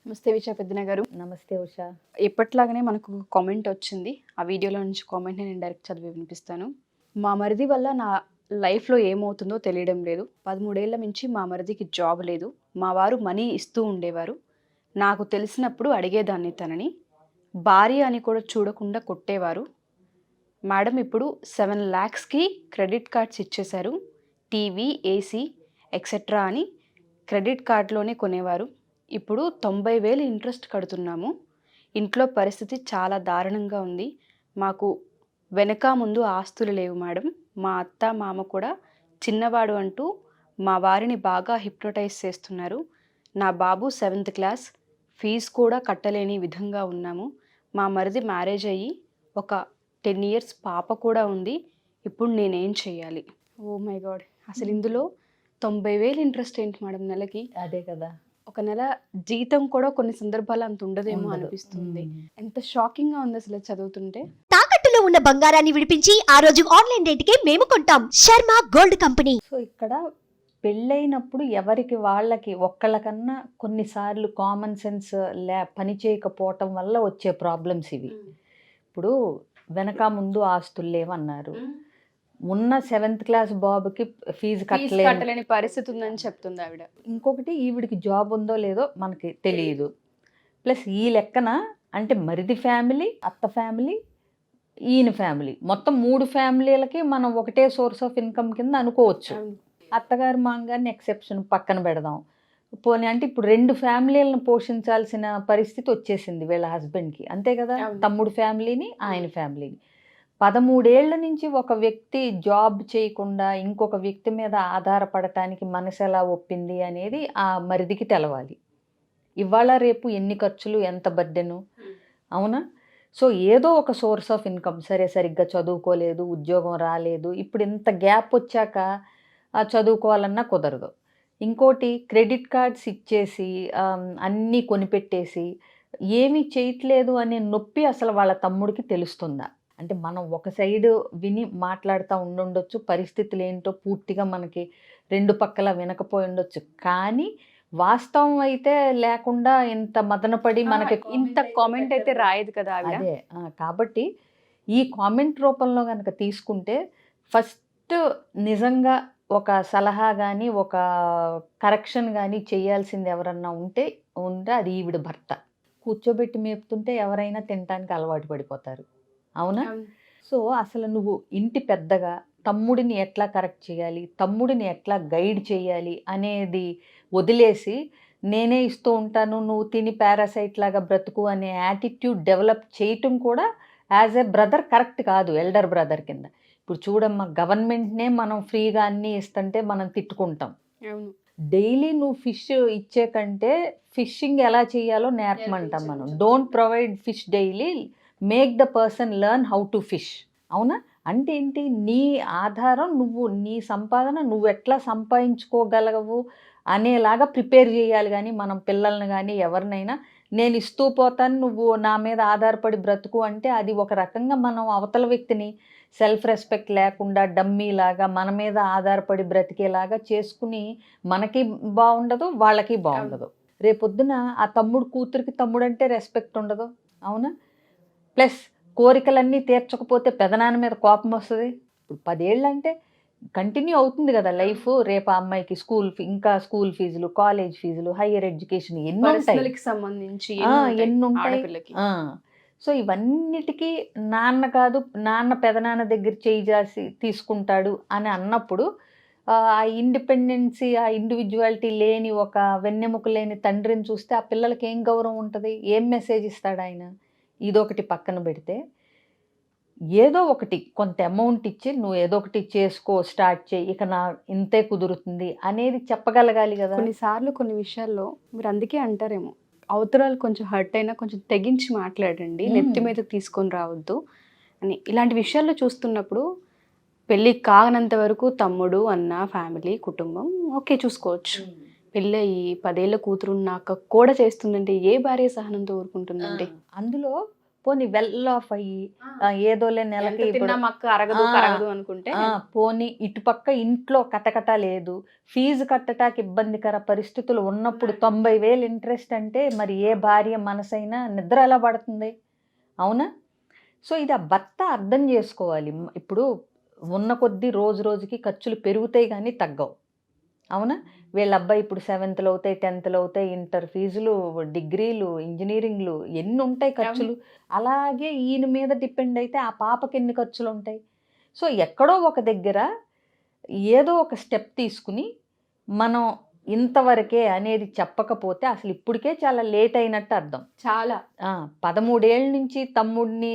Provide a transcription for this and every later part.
నమస్తే విషా పెద్దన గారు. నమస్తే ఉషా. ఎప్పట్లాగానే మనకు కామెంట్ వచ్చింది. ఆ వీడియోలో నుంచి కామెంట్ని నేను డైరెక్ట్ చదివి వినిపిస్తాను. మా మరిది వల్ల నా లైఫ్లో ఏమవుతుందో తెలియడం లేదు. 13 ఏళ్ల నుంచి మా మరిదికి జాబ్ లేదు. మా వారు మనీ ఇస్తూ ఉండేవారు. నాకు తెలిసినప్పుడు అడిగేదాన్ని తనని. భార్య అని కూడా చూడకుండా కొట్టేవారు. మేడం ఇప్పుడు 7 lakhsకి క్రెడిట్ కార్డ్స్ ఇచ్చేశారు. టీవీ, ఏసీ ఎక్సెట్రా అని క్రెడిట్ కార్డులోనే కొనేవారు. ఇప్పుడు 90,000 ఇంట్రెస్ట్ కడుతున్నాము. ఇంట్లో పరిస్థితి చాలా దారుణంగా ఉంది. మాకు వెనక ముందు ఆస్తులు లేవు మేడం. మా అత్త మామ కూడా చిన్నవాడు అంటూ మా వారిని బాగా హిప్నోటైజ్ చేస్తున్నారు. నా బాబు 7th క్లాస్, ఫీజు కూడా కట్టలేని విధంగా ఉన్నాము. మా మరిది మ్యారేజ్ అయ్యి ఒక 10 years పాప కూడా ఉంది. ఇప్పుడు నేనేం చేయాలి? ఓ మై గాడ్, అసలు ఇందులో 90,000 ఇంట్రెస్ట్ ఏంటి మేడం నెలకి? అదే కదా, ఒక నెల జీతం కూడా కొన్ని సందర్భాలు అంత ఉండదేమో అనిపిస్తుంది. ఎంత షాకింగ్ గా ఉంది అసలు చదువుతుంటే. తాకట్టులో ఉన్న బంగారాన్ని విడిపించి ఆ రోజు ఆన్లైన్ రేటుకే మేము కొంటాం. Sharma gold company. సో ఇక్కడ పెళ్ళైనప్పుడు ఎవరికి వాళ్ళకి ఒక్కళ్ళకన్నా కొన్నిసార్లు కామన్ సెన్స్ పని చేయకపోవటం వల్ల వచ్చే ప్రాబ్లమ్స్ ఇవి. ఇప్పుడు వెనక ముందు ఆస్తులు లేవన్నారు. ఉన్న 7th క్లాస్ బాబుకి ఫీజు కట్టలేని పరిస్థితి ఉందని చెప్తుంది ఆవిడ. ఇంకొకటి, ఈవిడికి జాబ్ ఉందో లేదో మనకి తెలియదు. ప్లస్ ఈ లెక్కన అంటే మరిది ఫ్యామిలీ, అత్త ఫ్యామిలీ, ఈయన ఫ్యామిలీ, మొత్తం 3 ఫ్యామిలీలకి మనం ఒకటే సోర్స్ ఆఫ్ ఇన్కమ్ కింద అనుకోవచ్చు. అత్తగారు మామగారిని ఎక్సెప్షన్ పక్కన పెడదాం. పోనీ అంటే ఇప్పుడు 2 ఫ్యామిలీలను పోషించాల్సిన పరిస్థితి వచ్చేసింది వీళ్ళ హస్బెండ్కి, అంతే కదా. తమ్ముడు ఫ్యామిలీని, ఆయన ఫ్యామిలీని. 13 ఏళ్ల నుంచి ఒక వ్యక్తి జాబ్ చేయకుండా ఇంకొక వ్యక్తి మీద ఆధారపడటానికి మనసు ఎలా ఒప్పింది అనేది ఆ మరిదికి తెలవాలి. ఇవాళ రేపు ఎన్ని ఖర్చులు, ఎంత బర్డెను, అవునా. సో ఏదో ఒక సోర్స్ ఆఫ్ ఇన్కమ్, సరిగ్గా చదువుకోలేదు, ఉద్యోగం రాలేదు, ఇప్పుడు ఇంత గ్యాప్ వచ్చాక చదువుకోవాలన్నా కుదరదు. ఇంకోటి, క్రెడిట్ కార్డ్స్ ఇచ్చేసి అన్నీ కొనిపెట్టేసి ఏమీ చేయట్లేదు అనే నొప్పి అసలు వాళ్ళ తమ్ముడికి తెలుస్తుందా? అంటే మనం ఒక సైడు విని మాట్లాడుతూ ఉండొచ్చు, పరిస్థితులు ఏంటో పూర్తిగా మనకి 2 పక్కల వినకపోయి ఉండొచ్చు. కానీ వాస్తవం అయితే లేకుండా ఇంత మదనపడి మనకి ఇంత కామెంట్ అయితే రాయదు కదా ఆవిడ. అదే కాబట్టి ఈ కామెంట్ రూపంలో కనుక తీసుకుంటే ఫస్ట్ నిజంగా ఒక సలహా కానీ ఒక కరెక్షన్ కానీ చేయాల్సింది ఎవరన్నా ఉంటే అది ఈవిడ భర్త. కూర్చోబెట్టి మేపుతుంటే ఎవరైనా తినడానికి అలవాటు పడిపోతారు, అవునా. సో అసలు నువ్వు ఇంటి పెద్దగా తమ్ముడిని ఎట్లా కరెక్ట్ చేయాలి, తమ్ముడిని ఎట్లా గైడ్ చేయాలి అనేది వదిలేసి నేనే ఇస్తూ ఉంటాను, నువ్వు తిని పారాసైట్ లాగా బ్రతుకు అనే యాటిట్యూడ్ డెవలప్ చేయటం కూడా యాజ్ ఏ బ్రదర్ కరెక్ట్ కాదు, ఎల్డర్ బ్రదర్ కింద. ఇప్పుడు చూడమ్మా, గవర్నమెంట్నే మనం ఫ్రీగా అన్నీ ఇస్తుంటే మనం తిట్టుకుంటాం. డైలీ నువ్వు ఫిష్ ఇచ్చే కంటే ఫిషింగ్ ఎలా చేయాలో నేర్పమంటాం మనం. Don't provide fish daily, make the person learn how to fish, అవునా. అంటే ఏంటి, నీ ఆధారం నువ్వు, నీ సంపాదన నువ్వు ఎట్లా సంపాదించుకోగలవు అనేలాగా ప్రిపేర్ చేయాలి. కానీ మనం పిల్లల్ని కానీ ఎవరినైనా నేను ఇస్తూ పోతాను, నువ్వు నా మీద ఆధారపడి బ్రతుకు అంటే అది ఒక రకంగా మనం అవతల వ్యక్తిని సెల్ఫ్ రెస్పెక్ట్ లేకుండా డమ్మీలాగా మన మీద ఆధారపడి బ్రతికేలాగా చేసుకుని మనకి బాగుండదు, వాళ్ళకి బాగుండదు. రేపొద్దున ఆ తమ్ముడు కూతురికి తమ్ముడు అంటే రెస్పెక్ట్ ఉండదు, అవునా. ప్లస్ కోరికలన్నీ తీర్చకపోతే పెదనాన్న మీద కోపం వస్తుంది. ఇప్పుడు 10 ఏళ్ళు అంటే కంటిన్యూ అవుతుంది కదా లైఫ్. రేపు ఆ అమ్మాయికి ఇంకా స్కూల్ ఫీజులు, కాలేజ్ ఫీజులు, హయ్యర్ ఎడ్యుకేషన్ ఎన్ని ఉంటాయి. సో ఇవన్నిటికీ నాన్న కాదు, నాన్న పెదనాన్న దగ్గర చేయి జాసి తీసుకుంటాడు అని అన్నప్పుడు ఆ ఇండిపెండెన్సీ, ఆ ఇండివిజువాలిటీ లేని ఒక వెన్నెముక లేని తండ్రిని చూస్తే ఆ పిల్లలకి ఏం గౌరవం ఉంటుంది, ఏం మెసేజ్ ఇస్తాడు ఆయన? ఇదొకటి పక్కన పెడితే ఏదో ఒకటి కొంత అమౌంట్ ఇచ్చి నువ్వు ఏదో ఒకటి చేసుకో, స్టార్ట్ చేయి, ఇక నా ఇంతే కుదురుతుంది అనేది చెప్పగలగాలి కదా. కొన్నిసార్లు కొన్ని విషయాల్లో మీరు అందుకే అంటారేమో, అవతరాలు కొంచెం హర్ట్ అయినా కొంచెం తెగించి మాట్లాడండి, నెత్తి మీద తీసుకొని రావద్దు అని. ఇలాంటి విషయాల్లో చూస్తున్నప్పుడు పెళ్ళి కాగనంత వరకు తమ్ముడు, అన్న, ఫ్యామిలీ, కుటుంబం ఓకే చూసుకోవచ్చు. పెళ్ళి 10 ఏళ్ళ కూతురు నాక కూడా చేస్తుందంటే ఏ భార్య సహనంతో ఊరుకుంటుందండి? అందులో పోనీ వెల్ ఆఫ్ అయ్యి ఏదోలే నెలకి ఎంత తిన్నా ఇప్పుడు మాకు అరగదు కరగదు అనుకుంటే పోనీ ఇటుపక్క ఇంట్లో కటకట లేదు, ఫీజు కట్టడానికి ఇబ్బందికర పరిస్థితులు ఉన్నప్పుడు 90,000 ఇంట్రెస్ట్ అంటే మరి ఏ భార్య మనసైనా నిద్ర ఎలా పడుతుంది? అవునా? సో ఇది ఆ భర్త అర్థం చేసుకోవాలి. ఇప్పుడు ఉన్న కొద్దీ రోజు రోజుకి ఖర్చులు పెరుగుతాయి కానీ తగ్గవు. అవునా? వీళ్ళ అబ్బాయి ఇప్పుడు 7th అవుతాయి, 10th అవుతాయి, ఇంటర్ ఫీజులు, డిగ్రీలు, ఇంజనీరింగ్లు ఎన్ని ఉంటాయి ఖర్చులు. అలాగే ఈయన మీద డిపెండ్ అయితే ఆ పాపకి ఎన్ని ఖర్చులు ఉంటాయి. సో ఎక్కడో ఒక దగ్గర ఏదో ఒక స్టెప్ తీసుకుని మనం ఇంతవరకే అనేది చెప్పకపోతే అసలు ఇప్పటికే చాలా లేట్ అయినట్టు అర్థం. చాలా 13 ఏళ్ళ నుంచి తమ్ముడిని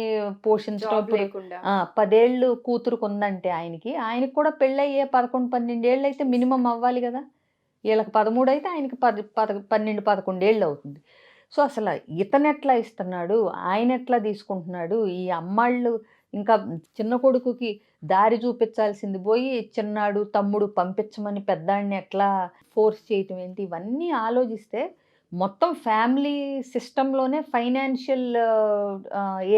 పోషించడం, జాబ్ ఇప్పుడు లేకుండా 10 ఏళ్ళు కూతురుకు ఉందంటే ఆయనకి కూడా పెళ్ళయ్యే 11-12 ఏళ్ళు అయితే మినిమం అవ్వాలి కదా. వీళ్ళకి 13 అయితే ఆయనకి 12-11 ఏళ్ళు అవుతుంది. సో అసలు ఇతను ఎట్లా ఇస్తున్నాడు, ఆయన ఎట్లా తీసుకుంటున్నాడు, ఈ అమ్మాళ్ళు ఇంకా చిన్న కొడుకుకి దారి చూపించాల్సింది పోయి చిన్నాడు తమ్ముడు పంపించమని పెద్దాడిని ఎట్లా ఫోర్స్ చేయటం ఏంటి, ఇవన్నీ ఆలోచిస్తే మొత్తం ఫ్యామిలీ సిస్టంలోనే ఫైనాన్షియల్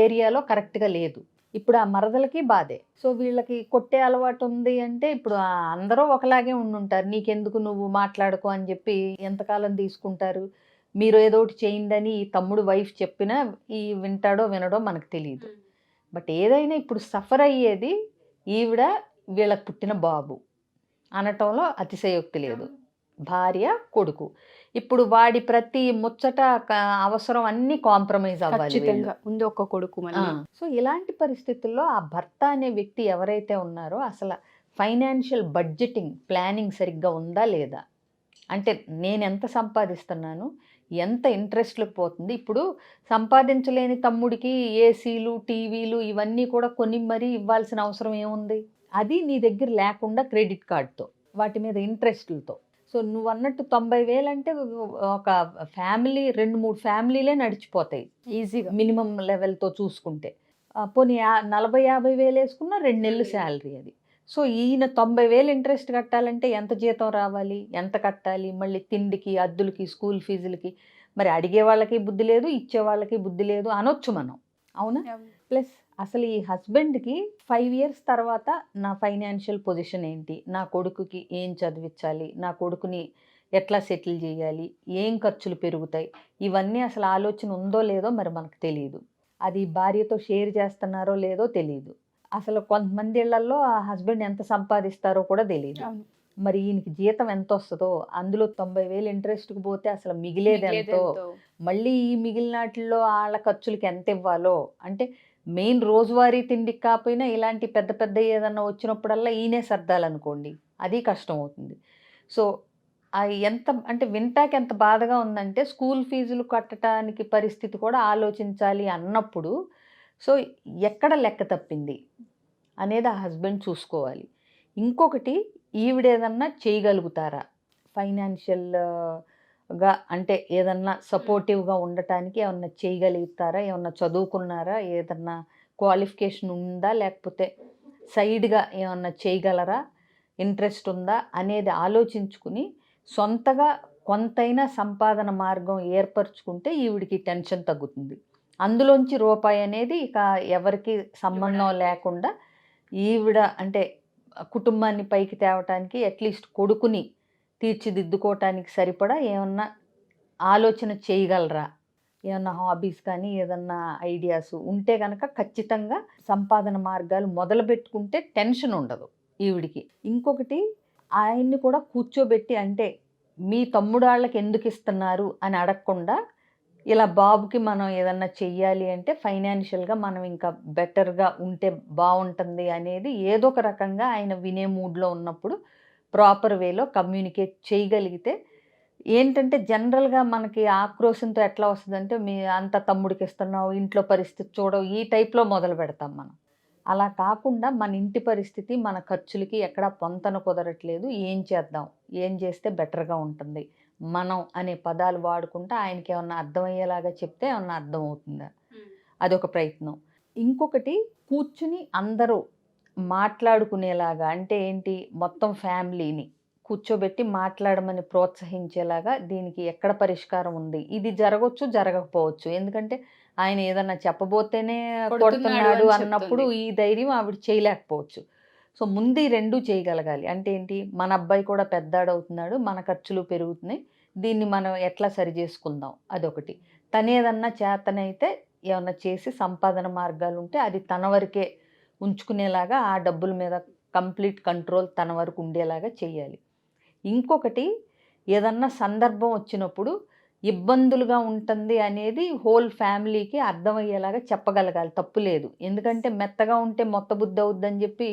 ఏరియాలో కరెక్ట్గా లేదు. ఇప్పుడు ఆ మరదలకి బాధే. సో వీళ్ళకి కొట్టే అలవాటు ఉంది అంటే ఇప్పుడు అందరూ ఒకలాగే ఉండుంటారు. నీకెందుకు నువ్వు మాట్లాడుకో అని చెప్పి ఎంతకాలం తీసుకుంటారు. మీరు ఏదో ఒకటి చేయండి అని ఈ తమ్ముడు వైఫ్ చెప్పినా ఈ వింటాడో వినడో మనకు తెలియదు. బట్ ఏదైనా ఇప్పుడు సఫర్ అయ్యేది ఈవిడ, వీళ్ళకి పుట్టిన బాబు అనటంలో అతిశయోక్తి లేదు. భార్య, కొడుకు, ఇప్పుడు వాడి ప్రతి ముచ్చట అవసరం అన్నీ కాంప్రమైజ్ అవ్వాలి. ఖచ్చితంగా ఉంది ఒక కొడుకు మళ్ళీ. సో ఇలాంటి పరిస్థితుల్లో ఆ భర్త అనే వ్యక్తి ఎవరైతే ఉన్నారో అసలు ఫైనాన్షియల్ బడ్జెటింగ్ ప్లానింగ్ సరిగ్గా ఉందా లేదా, అంటే నేను ఎంత సంపాదిస్తున్నాను, ఎంత ఇంట్రెస్ట్లకు పోతుంది. ఇప్పుడు సంపాదించలేని తమ్ముడికి ఏసీలు, టీవీలు ఇవన్నీ కూడా కొని మరీ ఇవ్వాల్సిన అవసరం ఏముంది? అది నీ దగ్గర లేకుండా క్రెడిట్ కార్డ్తో, వాటి మీద ఇంట్రెస్ట్లతో. సో నువ్వు అన్నట్టు 90,000 అంటే ఒక ఫ్యామిలీ 2-3 ఫ్యామిలీలే నడిచిపోతాయి ఈజీగా మినిమం లెవెల్తో చూసుకుంటే. పోనీ 40-50,000 వేసుకున్నా 2 నెలలు శాలరీ అది. సో ఈయన 90,000 ఇంట్రెస్ట్ కట్టాలంటే ఎంత జీతం రావాలి, ఎంత కట్టాలి, మళ్ళీ తిండికి, అద్దులకి, స్కూల్ ఫీజులకి. మరి అడిగే వాళ్ళకి బుద్ధి లేదు, ఇచ్చే వాళ్ళకి బుద్ధి లేదు అనొచ్చు మనం. అవునా? ప్లస్ అసలు ఈ హస్బెండ్కి 5 years తర్వాత నా ఫైనాన్షియల్ పొజిషన్ ఏంటి, నా కొడుకుకి ఏం చదివించాలి, నా కొడుకుని ఎట్లా సెటిల్ చేయాలి, ఏం ఖర్చులు పెరుగుతాయి, ఇవన్నీ అసలు ఆలోచన ఉందో లేదో మరి మనకు తెలియదు. అది భార్యతో షేర్ చేస్తున్నారో లేదో తెలియదు. అసలు కొంతమంది ఇళ్లలో ఆ హస్బెండ్ ఎంత సంపాదిస్తారో కూడా తెలియదు. మరి ఈయనకి జీతం ఎంత వస్తుందో, అందులో 90,000 ఇంట్రెస్ట్కి పోతే అసలు మిగిలేది ఎంతో, మళ్ళీ ఈ మిగిలినాటిల్లో వాళ్ళ ఖర్చులకి ఎంత ఇవ్వాలో. అంటే మెయిన్ రోజువారీ తిండికి కాకపోయినా ఇలాంటి పెద్ద పెద్ద ఏదన్నా వచ్చినప్పుడల్లా ఈయనే సర్దాలనుకోండి, అది కష్టం అవుతుంది. సో ఎంత అంటే వింటాకి ఎంత బాధగా ఉందంటే స్కూల్ ఫీజులు కట్టడానికి పరిస్థితి కూడా ఆలోచించాలి అన్నప్పుడు సో ఎక్కడ లెక్క తప్పింది అనేది ఆ హస్బెండ్ చూసుకోవాలి. ఇంకొకటి, ఈవిడేదన్నా చేయగలుగుతారా ఫైనాన్షియల్గా, అంటే ఏదన్నా సపోర్టివ్గా ఉండటానికి ఏమన్నా చేయగలుగుతారా, ఏమన్నా చదువుకున్నారా, ఏదన్నా క్వాలిఫికేషన్ ఉందా, లేకపోతే సైడ్గా ఏమన్నా చేయగలరా, ఇంట్రెస్ట్ ఉందా అనేది ఆలోచించుకుని సొంతగా కొంతైనా సంపాదన మార్గం ఏర్పరచుకుంటే ఈవిడికి టెన్షన్ తగ్గుతుంది. అందులోంచి రూపాయి అనేది ఇక ఎవరికి సంబంధం లేకుండా ఈవిడ అంటే కుటుంబాన్ని పైకి తేవటానికి, అట్లీస్ట్ కొడుకుని తీర్చిదిద్దుకోవటానికి సరిపడా ఏమన్నా ఆలోచన చేయగలరా, ఏమన్నా హాబీస్ కానీ ఏదన్నా ఐడియాస్ ఉంటే కనుక ఖచ్చితంగా సంపాదన మార్గాలు మొదలు పెట్టుకుంటే టెన్షన్ ఉండదు ఈవిడికి. ఇంకొకటి, ఆయన్ని కూడా కూర్చోబెట్టి, అంటే మీ తమ్ముడు వాళ్ళకి ఎందుకు ఇస్తున్నారు అని అడగకుండా, ఇలా బాబుకి మనం ఏదన్నా చెయ్యాలి అంటే ఫైనాన్షియల్గా మనం ఇంకా బెటర్గా ఉంటే బాగుంటుంది అనేది ఏదో ఒక రకంగా ఆయన వినే మూడ్లో ఉన్నప్పుడు ప్రాపర్ వేలో కమ్యూనికేట్ చేయగలిగితే, ఏంటంటే జనరల్గా మనకి ఆక్రోశంతో ఎట్లా వస్తుందంటే మీ అంత తమ్ముడికి ఇస్తున్నావు, ఇంట్లో పరిస్థితి చూడవు, ఈ టైప్లో మొదలు పెడతాం మనం. అలా కాకుండా మన ఇంటి పరిస్థితి, మన ఖర్చులకి ఎక్కడా పొంతన కుదరట్లేదు, ఏం చేద్దాం, ఏం చేస్తే బెటర్గా ఉంటుంది, మనం అనే పదాలు వాడుకుంటే ఆయనకి ఏమన్నా అర్థమయ్యేలాగా చెప్తే ఏమన్నా అర్థం అవుతుందా, అదొక ప్రయత్నం. ఇంకొకటి, కూర్చుని అందరూ మాట్లాడుకునేలాగా, అంటే ఏంటి, మొత్తం ఫ్యామిలీని కూర్చోబెట్టి మాట్లాడమని ప్రోత్సహించేలాగా దీనికి ఎక్కడ పరిష్కారం ఉంది, ఇది జరగవచ్చు జరగకపోవచ్చు, ఎందుకంటే ఆయన ఏదన్నా చెప్పబోతేనే కొడుతున్నాడు అని అన్నప్పుడు చెప్తుంది. ఈ ధైర్యం ఆవిడ చేయలేకపోవచ్చు. సో ముందు ఈ రెండూ చేయగలగాలి. అంటే ఏంటి, మన అబ్బాయి కూడా పెద్దాడవుతున్నాడు, మన ఖర్చులు పెరుగుతున్నాయి, దీన్ని మనం ఎట్లా సరి చేసుకుందాం అదొకటి. తనేదన్నా చేతనైతే ఏమన్నా చేసి సంపాదన మార్గాలు ఉంటే అది తన వరకే ఉంచుకునేలాగా, ఆ డబ్బుల మీద కంప్లీట్ కంట్రోల్ తన వరకు ఉండేలాగా చేయాలి. ఇంకొకటి, ఏదన్నా సందర్భం వచ్చినప్పుడు ఇబ్బందులుగా ఉంటుంది అనేది హోల్ ఫ్యామిలీకి అర్థమయ్యేలాగా చెప్పగలగాలి, తప్పు లేదు. ఎందుకంటే మెత్తగా ఉంటే మొత్త బుద్ధి అవుద్దని చెప్పి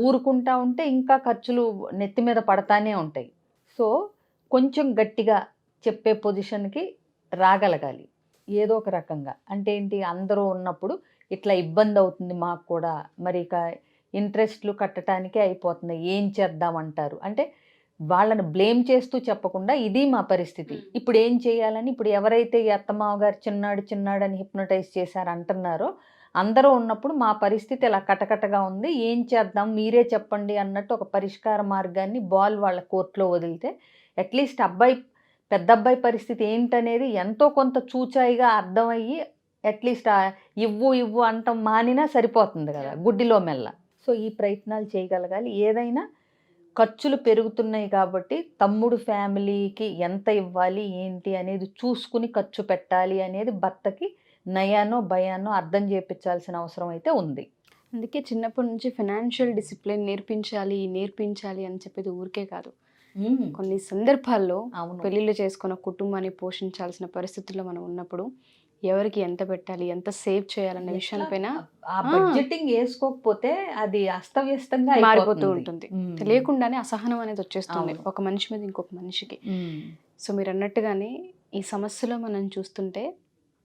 ఊరుకుంటా ఉంటే ఇంకా ఖర్చులు నెత్తి మీద పడతానే ఉంటాయి. సో కొంచెం గట్టిగా చెప్పే పొజిషన్కి రాగలగాలి ఏదో ఒక రకంగా. అంటే ఏంటి, అందరూ ఉన్నప్పుడు ఇట్లా ఇబ్బంది అవుతుంది మాకు కూడా, మరి ఇక ఇంట్రెస్ట్లు కట్టడానికే అయిపోతుంది, ఏం చేద్దామంటారు అంటే వాళ్ళని బ్లేమ్ చేస్తూ చెప్పకుండా ఇది మా పరిస్థితి, ఇప్పుడు ఏం చేయాలని, ఇప్పుడు ఎవరైతే ఈ అత్తమావ గారు చిన్నాడు అని హిప్నటైజ్ చేశారు అంటున్నారో అందరూ ఉన్నప్పుడు మా పరిస్థితి ఇలా కటకటగా ఉంది, ఏం చేద్దాం మీరే చెప్పండి అన్నట్టు ఒక పరిష్కార మార్గాన్ని బాల్ వాళ్ళ కోర్టులో వదిలితే అట్లీస్ట్ పెద్ద అబ్బాయి పరిస్థితి ఏంటనేది ఎంతో కొంత చూచాయిగా అర్థమయ్యి అట్లీస్ట్ ఇవ్వు అంటాం మానినా సరిపోతుంది కదా, గుడ్డిలో మెల్ల. సో ఈ ప్రయత్నాలు చేయగలగాలి. ఏదైనా ఖర్చులు పెరుగుతున్నాయి కాబట్టి తమ్ముడు ఫ్యామిలీకి ఎంత ఇవ్వాలి ఏంటి అనేది చూసుకుని ఖర్చు పెట్టాలి అనేది భర్తకి నయానో భయానో అర్థం చేయించాల్సిన అవసరం అయితే ఉంది. అందుకే చిన్నప్పటి నుంచి ఫైనాన్షియల్ డిసిప్లిన్ నేర్పించాలి అని చెప్పేది ఊరికే కాదు. కొన్ని సందర్భాల్లో అవును. పెళ్ళిళ్ళు చేసుకున్న కుటుంబాన్ని పోషించాల్సిన పరిస్థితుల్లో మనం ఉన్నప్పుడు ఎవరికి ఎంత పెట్టాలి, ఎంత సేవ్ చేయాలన్న విషయాలపైన ఆ బడ్జెటింగ్ వేసుకోకపోతే అది అస్తవ్యస్తంగా మారిపోతూ ఉంటుంది. తెలియకుండానే అసహనం అనేది వచ్చేస్తుంది ఒక మనిషి మీద ఇంకొక మనిషికి. సో మీరు అన్నట్టుగానే ఈ సమస్యలో మనం చూస్తుంటే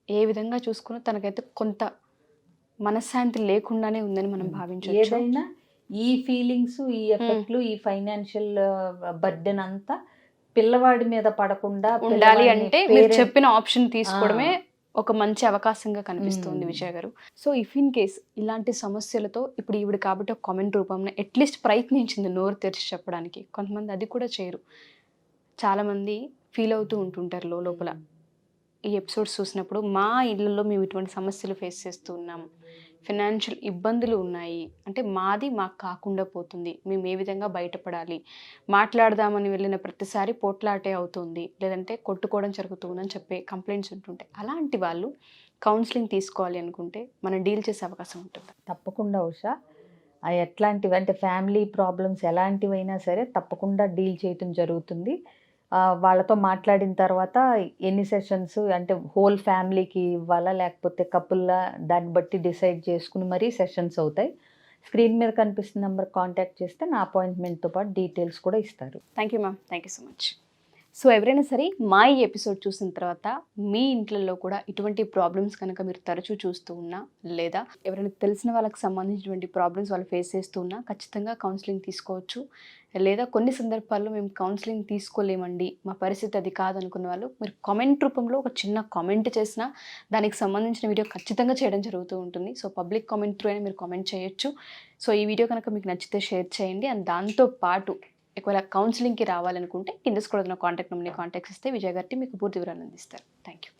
ఏ విధంగా చూసుకున్నా తనకైతే కొంత మనశ్శాంతి లేకుండానే ఉందని మనం భావించవచ్చు. ఏదైనా ఈ ఫీలింగ్స్, ఈ ఎఫెక్ట్లు, ఈ ఫైనాన్షియల్ బర్డెన్ అంతా పిల్లవాడి మీద పడకుండా ఉండాలి అంటే మీరు చెప్పిన ఆప్షన్ తీసుకోవడమే ఒక మంచి అవకాశంగా కనిపిస్తుంది విజయ్ గారు. సో ఇఫ్ ఇన్ కేస్ ఇలాంటి సమస్యలతో ఇప్పుడు ఈవిడ కాబట్టి ఒక కామెంట్ రూపంలో అట్లీస్ట్ ప్రయత్నించింది నోరు తెరిచి చెప్పడానికి. కొంతమంది అది కూడా చేయరు. చాలామంది ఫీల్ అవుతూ ఉంటుంటారు లోపల ఈ ఎపిసోడ్స్ చూసినప్పుడు, మా ఇళ్ళల్లో మేము ఇటువంటి సమస్యలు ఫేస్ చేస్తూ ఉన్నాము, ఫైనాన్షియల్ ఇబ్బందులు ఉన్నాయి, అంటే మాకు కాకుండా పోతుంది, మేము ఏ విధంగా బయటపడాలి, మాట్లాడదామని వెళ్ళిన ప్రతిసారి పోట్లాటే అవుతుంది, లేదంటే కొట్టుకోవడం జరుగుతుందని చెప్పే కంప్లైంట్స్ ఉంటుంటాయి. అలాంటి వాళ్ళు కౌన్సిలింగ్ తీసుకోవాలి అనుకుంటే మనం డీల్ చేసే అవకాశం ఉంటుంది. తప్పకుండా ఉషా, ఎట్లాంటివి అంటే ఫ్యామిలీ ప్రాబ్లమ్స్ ఎలాంటివైనా సరే తప్పకుండా డీల్ చేయటం జరుగుతుంది. వాళ్ళతో మాట్లాడిన తర్వాత ఎన్ని సెషన్స్ అంటే హోల్ ఫ్యామిలీకి ఇవ్వాలా లేకపోతే కపుల్లా, దాన్ని బట్టి డిసైడ్ చేసుకుని మరీ సెషన్స్ అవుతాయి. స్క్రీన్ మీద కనిపిస్తున్న నెంబర్ కాంటాక్ట్ చేస్తే నా అపాయింట్మెంట్తో పాటు డీటెయిల్స్ కూడా ఇస్తారు. Thank you ma'am, thank you so much. So ఎవరైనా సరే మా ఈ ఎపిసోడ్ చూసిన తర్వాత మీ ఇంట్లో కూడా ఇటువంటి ప్రాబ్లమ్స్ కనుక మీరు తరచూ చూస్తూ ఉన్నా, లేదా ఎవరైనా తెలిసిన వాళ్ళకి సంబంధించినటువంటి ప్రాబ్లమ్స్ వాళ్ళు ఫేస్ చేస్తూ ఉన్నా ఖచ్చితంగా కౌన్సిలింగ్ తీసుకోవచ్చు. లేదా కొన్ని సందర్భాల్లో మేము కౌన్సిలింగ్ తీసుకోలేమండి, మా పరిస్థితి అది కాదనుకున్న వాళ్ళు మీరు కామెంట్ రూపంలో ఒక చిన్న కామెంట్ చేసినా దానికి సంబంధించిన వీడియో ఖచ్చితంగా చేయడం జరుగుతూ ఉంటుంది. సో పబ్లిక్ కామెంట్ త్రూ అయినా మీరు కామెంట్ చేయొచ్చు. సో ఈ వీడియో కనుక మీకు నచ్చితే షేర్ చేయండి. అండ్ దాంతోపాటు ఒకవేళ కౌన్సిలింగ్కి రావాలనుకుంటే కింద స్క్రోల్ ఉన్న కాంటాక్ట్ నెంబర్ని కాంటాక్ట్ చేస్తే విజయ్ గారికి మీకు పూర్తి వివరాలు అందిస్తారు. Thank you.